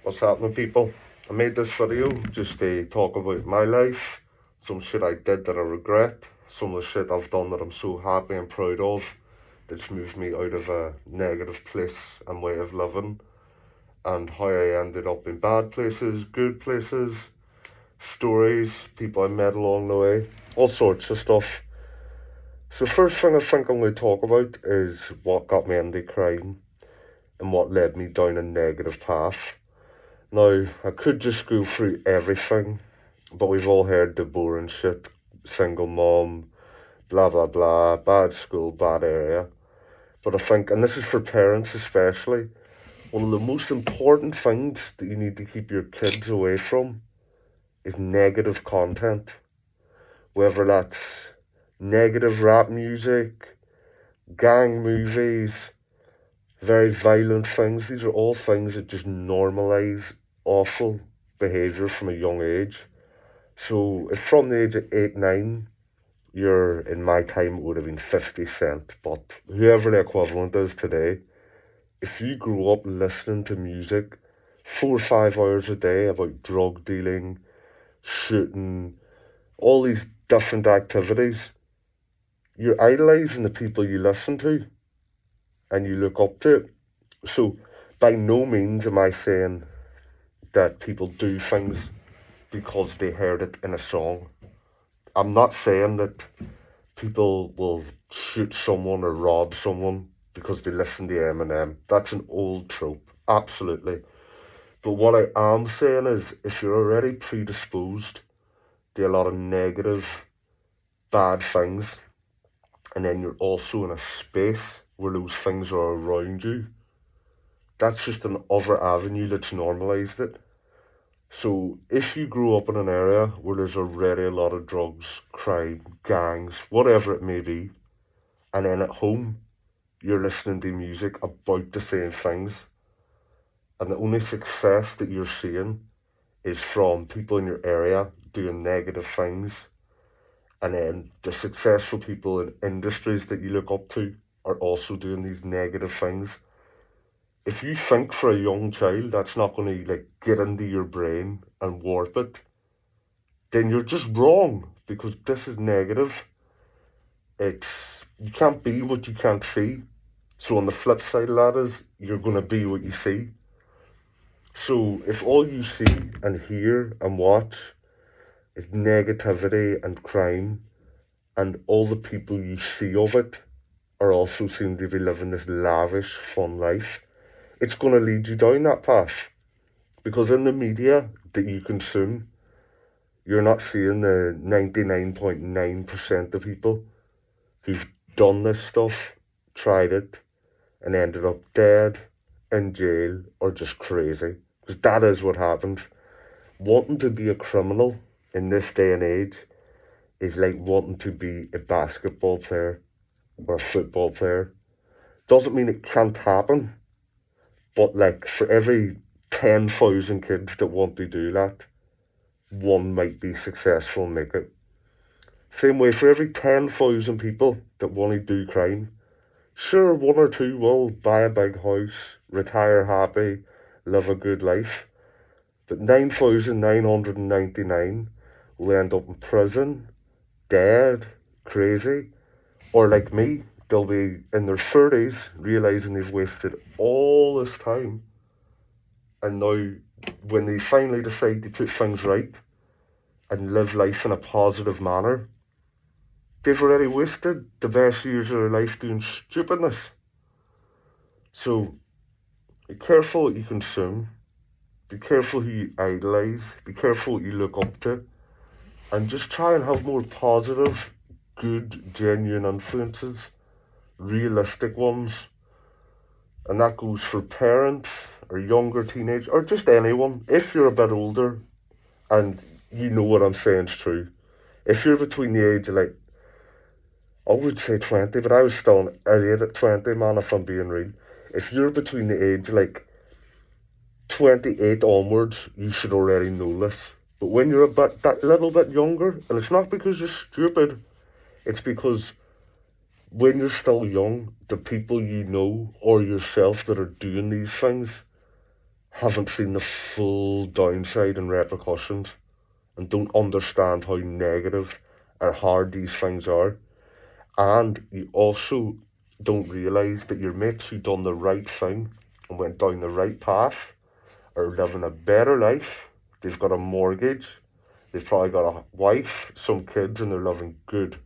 What's happening, people? I made this video just to talk about my life, some shit I did that I regret, some of the shit I've done that I'm so happy and proud of, that's moved me out of a negative place and way of living, and how I ended up in bad places, good places, stories, people I met along the way, all sorts of stuff. So the first thing I think I'm going to talk about is what got me into crime and what led me down a negative path. Now, I could just go through everything, but we've all heard the boring shit. Single mom, blah blah blah, bad school, bad area. But I think, and this is for parents especially, one of the most important things that you need to keep your kids away from is negative content. Whether that's negative rap music, gang movies, very violent things. These are all things that just normalise awful behaviour from a young age. So if from the age of 8, 9, you're, in my time, it would have been 50 Cent, but whoever the equivalent is today, if you grew up listening to music 4 or 5 hours a day about drug dealing, shooting, all these different activities, you're idolising the people you listen to and you look up to it. So by no means am I saying that people do things because they heard it in a song. I'm not saying that people will shoot someone or rob someone because they listen to Eminem. That's an old trope, absolutely. But what I am saying is, if you're already predisposed to a lot of negative, bad things, and then you're also in a space where those things are around you, that's just an other avenue that's normalised it. So if you grew up in an area where there's already a lot of drugs, crime, gangs, whatever it may be, and then at home you're listening to music about the same things, and the only success that you're seeing is from people in your area doing negative things, and then the successful people in industries that you look up to are also doing these negative things. If you think for a young child that's not going to get into your brain and warp it, then you're just wrong, because this is negative. It's, you can't be what you can't see. So on the flip side of that is, you're going to be what you see. So if all you see and hear and watch is negativity and crime, and all the people you see of it are also seem to be living this lavish, fun life, it's going to lead you down that path. Because in the media that you consume, you're not seeing the 99.9% of people who've done this stuff, tried it, and ended up dead, in jail, or just crazy. Because that is what happens. Wanting to be a criminal in this day and age is like wanting to be a basketball player or a football player. Doesn't mean it can't happen, but for every 10,000 kids that want to do that, one might be successful and make it. Same way, for every 10,000 people that want to do crime, sure, one or two will buy a big house, retire happy, live a good life, but 9,999 will end up in prison, dead, crazy, or like me, they'll be in their 30s realising they've wasted all this time, and now when they finally decide to put things right and live life in a positive manner, they've already wasted the best years of their life doing stupidness. So be careful what you consume, be careful who you idolise, be careful what you look up to, and just try and have more positive, good, genuine influences, realistic ones. And that goes for parents or younger teenagers or just anyone. If you're a bit older and you know what I'm saying is true, if you're between the age of I would say 20, but I was still an idiot at 20, man, if I'm being real. If you're between the age of 28 onwards, you should already know this. But when you're that little bit younger, and it's not because you're stupid, it's because when you're still young, the people you know or yourself that are doing these things haven't seen the full downside and repercussions and don't understand how negative and hard these things are. And you also don't realise that your mates who done the right thing and went down the right path are living a better life. They've got a mortgage, they've probably got a wife, some kids, and they're living good.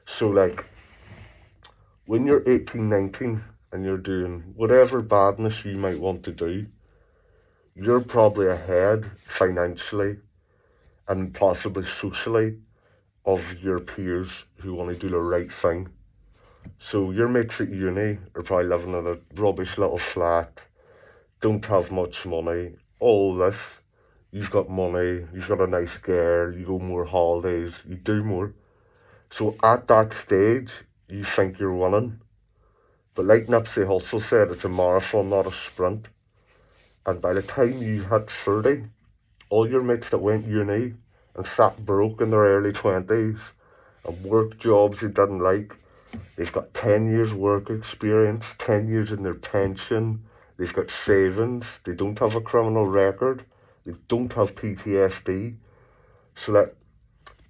So, like, when you're 18, 19, and you're doing whatever badness you might want to do, you're probably ahead financially and possibly socially of your peers who want to do the right thing. So your mates at uni are probably living in a rubbish little flat, don't have much money, all this. You've got money, you've got a nice girl, you go more holidays, you do more. So at that stage, you think you're winning. But like Nipsey Hussle said, it's a marathon, not a sprint. And by the time you hit 30, all your mates that went uni and sat broke in their early 20s and worked jobs they didn't like, they've got 10 years work experience, 10 years in their pension, they've got savings, they don't have a criminal record, they don't have PTSD. So that,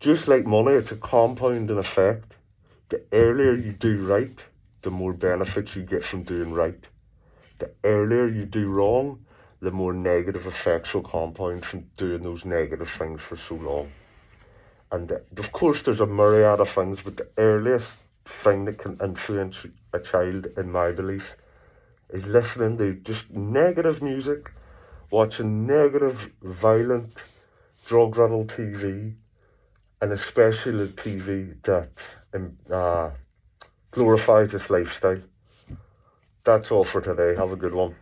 just like money, it's a compounding effect. The earlier you do right, the more benefits you get from doing right. The earlier you do wrong, the more negative effects will compound from doing those negative things for so long. And of course, there's a myriad of things, but the earliest thing that can influence a child, in my belief, is listening to just negative music, watching negative, violent, drug-riddled TV, and especially the TV that glorifies this lifestyle. That's all for today. Have a good one.